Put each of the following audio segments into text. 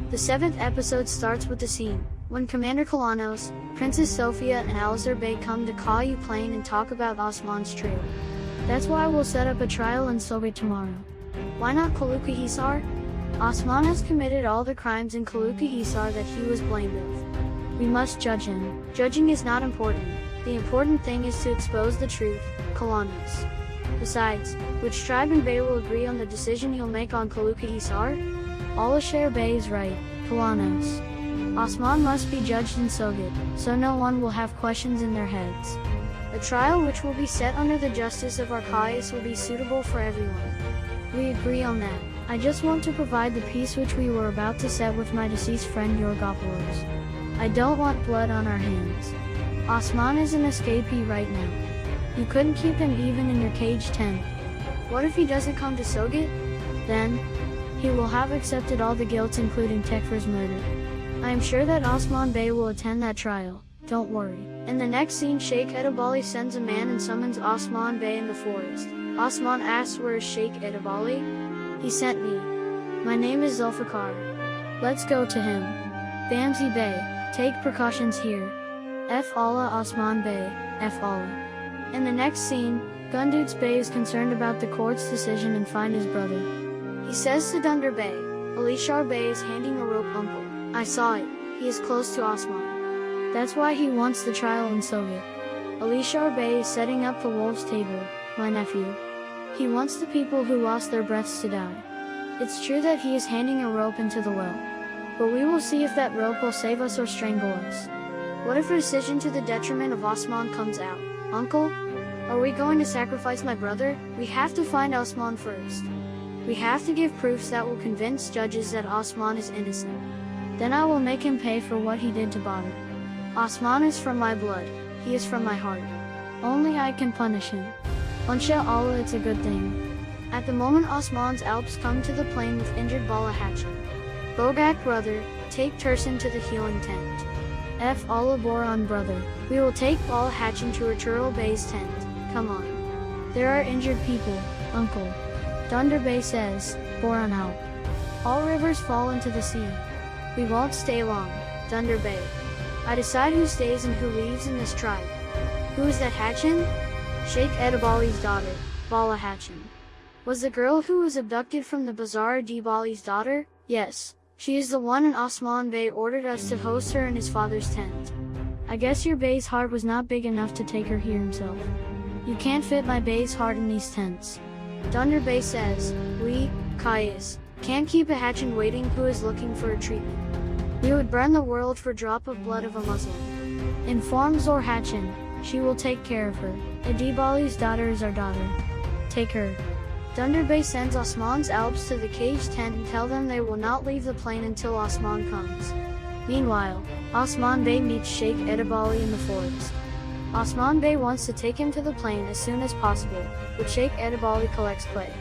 The 7th episode starts with the scene when Commander Kurulus, Princess Sophia and Alizar Bey come to Kayu Plain and talk about Osman's trail. That's why we'll set up a trial in Soviet tomorrow. Why not Kuruluş? Osman has committed all the crimes in Kuruluş that he was blamed with. We must judge him. Judging is not important. The important thing is to expose the truth, Kurulus. Besides, which tribe and Bey will agree on the decision he'll make on Kuruluş? Alizar Bey is right, Kurulus. Osman must be judged in Soviet, so no one will have questions in their heads. A trial which will be set under the justice of Archias will be suitable for everyone. We agree on that. I just want to provide the peace which we were about to set with my deceased friend Yorgopoulos. I don't want blood on our hands. Osman is an escapee right now. You couldn't keep him even in your cage tent. What if he doesn't come to Soviet? Then, he will have accepted all the guilt including Tekfir's murder. I am sure that Osman Bey will attend that trial, don't worry. In the next scene, Sheikh Edebali sends a man and summons Osman Bey in the forest. Osman asks, "Where is Sheikh Edebali?" "He sent me. My name is Zulfikar." "Let's go to him." "Bamzi Bey, take precautions here." F Allah Osman Bey, F Allah. In the next scene, Gunduts Bey is concerned about the court's decision and find his brother. He says to Dunder Bey, "Alizar Bey is handing a rope, uncle. I saw it. He is close to Osman. That's why he wants the trial in Soviet." Alizar Bey is setting up the wolf's table, my nephew. He wants the people who lost their breaths to die. It's true that he is handing a rope into the well. But we will see if that rope will save us or strangle us. What if a decision to the detriment of Osman comes out? Uncle? Are we going to sacrifice my brother? We have to find Osman first. We have to give proofs that will convince judges that Osman is innocent. Then I will make him pay for what he did to Badr. Osman is from my blood, he is from my heart. Only I can punish him. Inshallah, it's a good thing. At the moment Osman's Alps come to the plain with injured Bala Hachin. Bogak brother, take Tursun to the healing tent. F Allah Boran brother, we will take Bala Hachin to Ertuğrul Bey's tent, come on. There are injured people, uncle. Dunder Bey says, Boran out. All rivers fall into the sea. We won't stay long, Dunder Bey. I decide who stays and who leaves in this tribe. Who is that Hachin? Sheikh Edebali's daughter, Bala Hachin. Was the girl who was abducted from the bazaar Debali's daughter? Yes, she is the one, and Osman Bey ordered us to host her in his father's tent. I guess your Bey's heart was not big enough to take her here himself. You can't fit my Bey's heart in these tents. Dunder Bey says, we, Kayas, can't keep a Hachin waiting who is looking for a treatment. We would burn the world for a drop of blood of a Muslim. Inform Zor Hachin, she will take care of her. Edebali's daughter is our daughter. Take her. Dunder Bey sends Osman's Alps to the cage tent and tell them they will not leave the plain until Osman comes. Meanwhile, Osman Bey meets Sheikh Edebali in the forest. Osman Bey wants to take him to the plain as soon as possible, but Sheikh Edebali collects clay.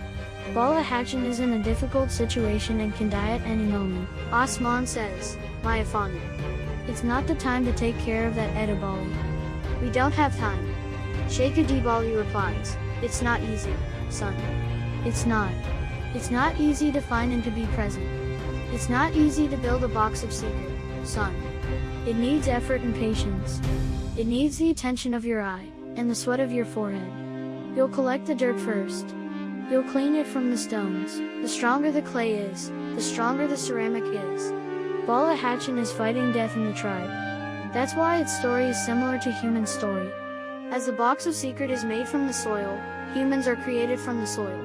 Bala Hachin is in a difficult situation and can die at any moment. Osman says, my Afani. It's not the time to take care of that Edebali. We don't have time. Sheikh Edebali replies, it's not easy, son. It's not. It's not easy to find and to be present. It's not easy to build a box of secret, son. It needs effort and patience. It needs the attention of your eye, and the sweat of your forehead. You'll collect the dirt first. You'll clean it from the stones. The stronger the clay is, the stronger the ceramic is. Bala Hachin is fighting death in the tribe. That's why its story is similar to human story. As the box of secret is made from the soil, humans are created from the soil.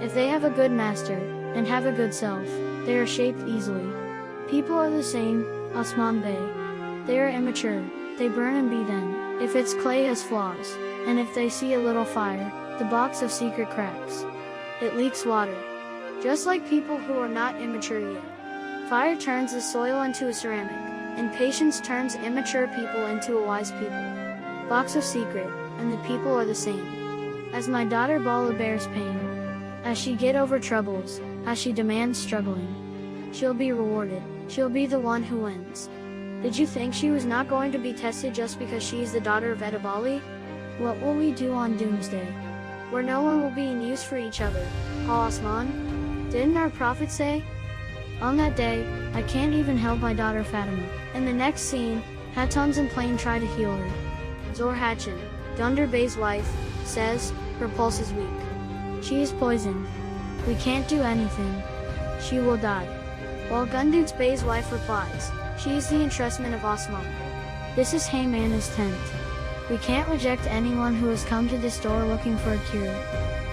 If they have a good master, and have a good self, they are shaped easily. People are the same, Osman Bey. They are immature, they burn and be then. If its clay has flaws, and if they see a little fire, the box of secret cracks. It leaks water. Just like people who are not immature yet. Fire turns the soil into a ceramic, and patience turns immature people into a wise people. Box of secret, and the people are the same. As my daughter Bala bears pain, as she get over troubles, as she demands struggling, she'll be rewarded, she'll be the one who wins. Did you think she was not going to be tested just because she is the daughter of Edebali? What will we do on Doomsday? Where no one will be in use for each other, Ha Osman? Didn't our prophet say? On that day, I can't even help my daughter Fatima. In the next scene, Hatun's and Plane try to heal her. Zor Hatun, Dunder Bey's wife, says, her pulse is weak. She is poisoned. We can't do anything. She will die. While Gunduz Bey's wife replies, she is the entrustment of Osman. This is Hayman's tent. We can't reject anyone who has come to this door looking for a cure.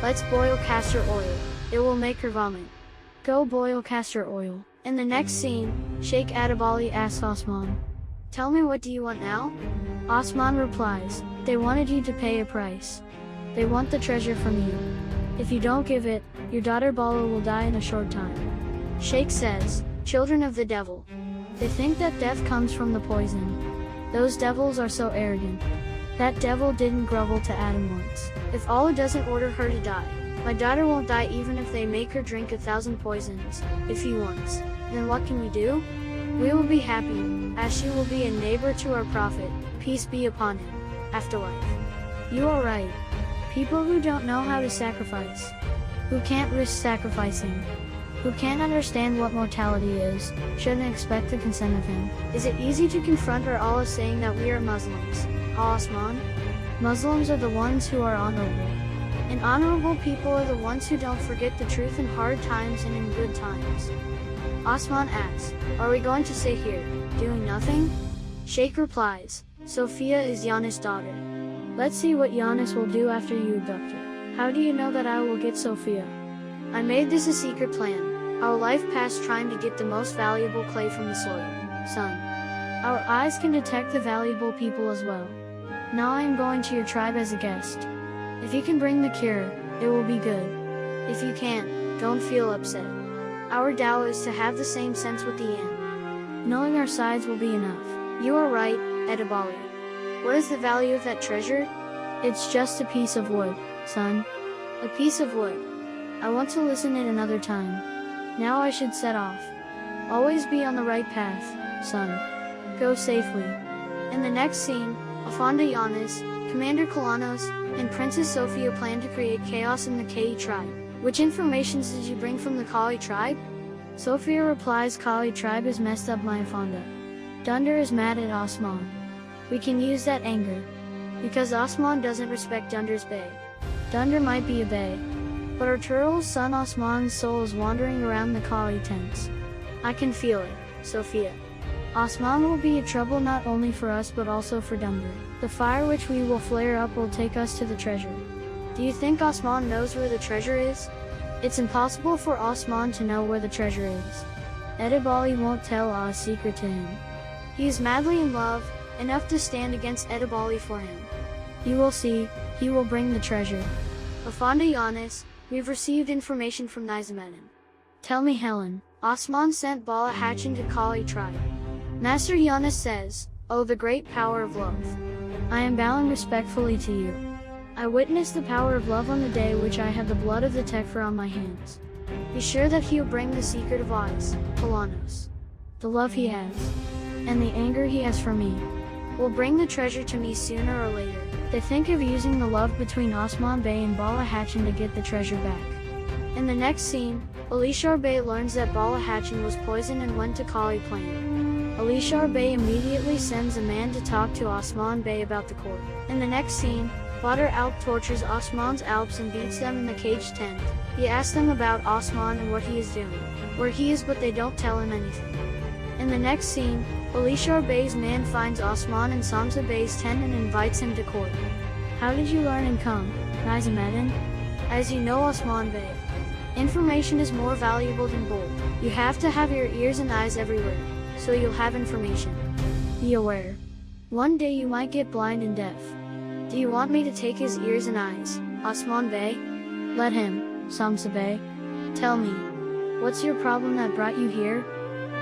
Let's boil castor oil. It will make her vomit. Go boil castor oil. In the next scene, Sheikh Adibali asks Osman, tell me, what do you want now? Osman replies, they wanted you to pay a price. They want the treasure from you. If you don't give it, your daughter Bala will die in a short time. Sheikh says, children of the devil. They think that death comes from the poison. Those devils are so arrogant. That devil didn't grovel to Adam once. If Allah doesn't order her to die, my daughter won't die even if they make her drink 1,000 poisons. If he wants, then what can we do? We will be happy, as she will be a neighbor to our Prophet, peace be upon him. Afterlife. You are right. People who don't know how to sacrifice, who can't risk sacrificing, who can't understand what mortality is, shouldn't expect the consent of him. Is it easy to confront our Allah saying that we are Muslims? Osman? Muslims are the ones who are honorable. And honorable people are the ones who don't forget the truth in hard times and in good times. Osman asks, are we going to sit here, doing nothing? Sheikh replies, Sophia is Giannis' daughter. Let's see what Giannis will do after you abduct her. How do you know that I will get Sophia? I made this a secret plan. Our life passed trying to get the most valuable clay from the soil, son. Our eyes can detect the valuable people as well. Now I am going to your tribe as a guest. If you can bring the cure, it will be good. If you can't, don't feel upset. Our dawah is to have the same sense with the ant. Knowing our sides will be enough. You are right, Edibali. What is the value of that treasure? It's just a piece of wood, son. A piece of wood. I want to listen it another time. Now I should set off. Always be on the right path, son. Go safely. In the next scene, Afanda Giannis, Commander Kalanos, and Princess Sophia plan to create chaos in the Kai tribe. Which informations did you bring from the Kali tribe? Sophia replies, Kali tribe has messed up my Afanda. Dunder is mad at Osman. We can use that anger. Because Osman doesn't respect Dunder's Bey. Dunder might be a Bey. But Ertugrul's son Osman's soul is wandering around the Kali tents. I can feel it, Sophia. Osman will be a trouble not only for us but also for Dunder. The fire which we will flare up will take us to the treasure. Do you think Osman knows where the treasure is? It's impossible for Osman to know where the treasure is. Edibali won't tell our secret to him. He is madly in love, enough to stand against Edibali for him. You will see, he will bring the treasure. Afanda Giannis, we've received information from Nizamuddin. Tell me, Helen, Osman sent Bala Hatchin to Kali tribe. Master Giannis says, oh, the great power of love. I am bowing respectfully to you. I witnessed the power of love on the day which I had the blood of the Tekfir on my hands. Be sure that he will bring the secret of eyes, Kalanos. The love he has, and the anger he has for me, will bring the treasure to me sooner or later. They think of using the love between Osman Bey and Bala Hatchin to get the treasure back. In the next scene, Alishar Bey learns that Bala Hatchin was poisoned and went to Kali Plain. Alishar Bey immediately sends a man to talk to Osman Bey about the court. In the next scene, Badr Alp tortures Osman's Alps and beats them in the cage tent. He asks them about Osman and what he is doing, where he is, but they don't tell him anything. In the next scene, Alishar Bey's man finds Osman in Samsa Bey's tent and invites him to court. How did you learn and come, Nizamuddin? As you know, Osman Bey, information is more valuable than gold. You have to have your ears and eyes everywhere, so you'll have information. Be aware. One day you might get blind and deaf. Do you want me to take his ears and eyes, Osman Bey? Let him, Samsa Bey. Tell me, what's your problem that brought you here?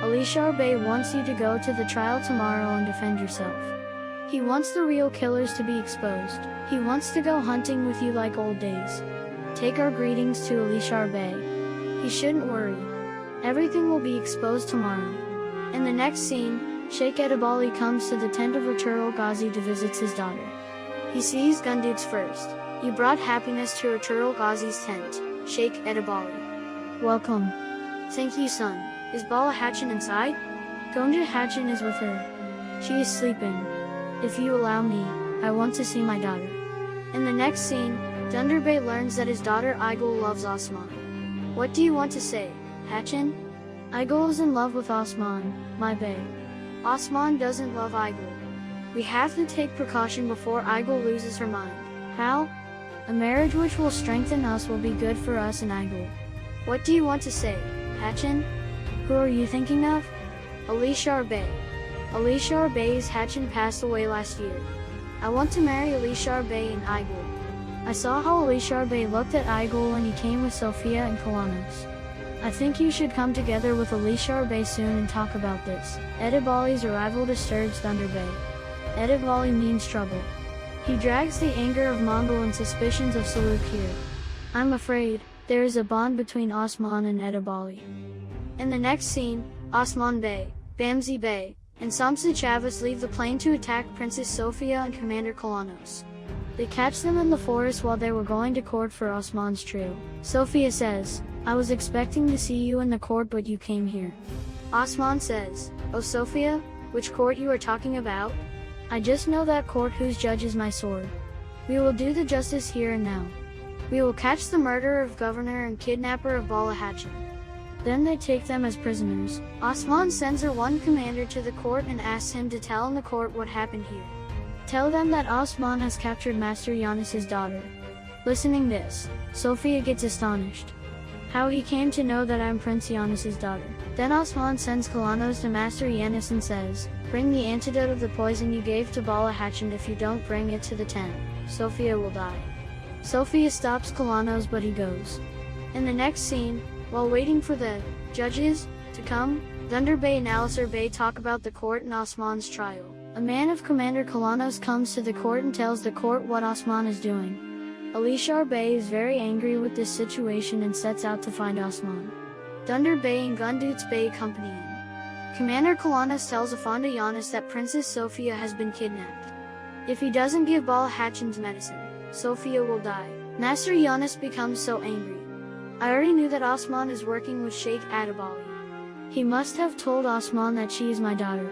Alishar Bey wants you to go to the trial tomorrow and defend yourself. He wants the real killers to be exposed. He wants to go hunting with you like old days. Take our greetings to Alishar Bey. He shouldn't worry. Everything will be exposed tomorrow. In the next scene, Sheikh Edibali comes to the tent of Ertugrul Ghazi to visit his daughter. He sees Gunduz first. You brought happiness to Ertugrul Ghazi's tent, Sheikh Edibali. Welcome. Thank you, son. Is Bala Hatchin inside? Gonja Hatchin is with her. She is sleeping. If you allow me, I want to see my daughter. In the next scene, Dunder Bey learns that his daughter Igul loves Osman. What do you want to say, Hatchin? Igul is in love with Osman, my bey. Osman doesn't love Igul. We have to take precaution before Igul loses her mind. How? A marriage which will strengthen us will be good for us and Igul. What do you want to say, Hatchin? Who are you thinking of? Alishar Bey. Alishar Bey's Hatchin passed away last year. I want to marry Alishar Bey and Igul. I saw how Alishar Bey looked at Igul when he came with Sophia and Kurulus. I think you should come together with Alishar Bey soon and talk about this. Edibali's arrival disturbs Dunder Bey. Edibali means trouble. He drags the anger of Mongol and suspicions of Saluk here. I'm afraid there is a bond between Osman and Edibali. In the next scene, Osman Bey, Bamzi Bey, and Samsa Chavez leave the plane to attack Princess Sophia and Commander Kurulus. They catch them in the forest while they were going to court for Osman's trio. Sophia says, I was expecting to see you in the court but you came here. Osman says, Oh Sophia, which court you are talking about? I just know that court whose judge is my sword. We will do the justice here and now. We will catch the murderer of governor and kidnapper of Bala Hatchin. Then they take them as prisoners. Osman sends her one commander to the court and asks him to tell in the court what happened here. Tell them that Osman has captured Master Yanis's daughter. Listening this, Sophia gets astonished. How he came to know that I'm Prince Yanis's daughter. Then Osman sends Kurulus to Master Yanis and says, Bring the antidote of the poison you gave to Bala Hatchin. If you don't bring it to the tent, Sophia will die. Sophia stops Kurulus but he goes. In the next scene, while waiting for the judges to come, Dunder Bey and Alisar Bey talk about the court and Osman's trial. A man of Commander Kurulus comes to the court and tells the court what Osman is doing. Alishar Bey is very angry with this situation and sets out to find Osman. Dunder Bey and Gunduts Bey accompany him. Commander Kurulus tells Afanda Yanis that Princess Sophia has been kidnapped. If he doesn't give Bala Hatchin's medicine, Sophia will die. Master Yanis becomes so angry. I already knew that Osman is working with Sheikh Adibali. He must have told Osman that she is my daughter.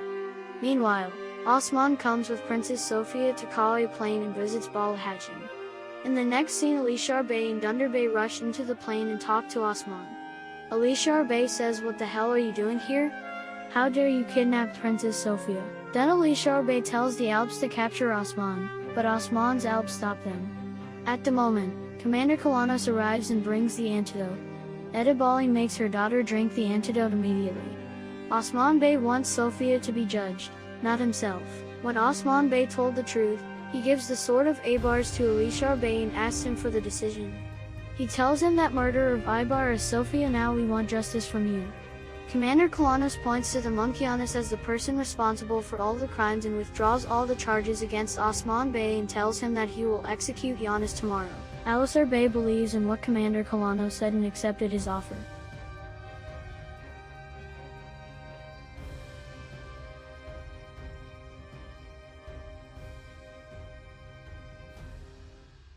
Meanwhile, Osman comes with Princess Sophia to Kali Plain and visits Bala Hatchin. In the next scene, Alishar Bey and Dunder Bey rush into the plane and talk to Osman. Alishar Bey says, What the hell are you doing here? How dare you kidnap Princess Sophia? Then Alishar Bey tells the Alps to capture Osman, but Osman's Alps stop them. At the moment, Commander Kurulus arrives and brings the antidote. Edibali makes her daughter drink the antidote immediately. Osman Bey wants Sophia to be judged, not himself. When Osman Bey told the truth, he gives the sword of Abars to Alishar Bey and asks him for the decision. He tells him that murderer of Ibar is Sophia. Now we want justice from you. Commander Kurulus points to the monk Yanis as the person responsible for all the crimes and withdraws all the charges against Osman Bey and tells him that he will execute Yanis tomorrow. Alisar Bey believes in what Commander Kurulus said and accepted his offer.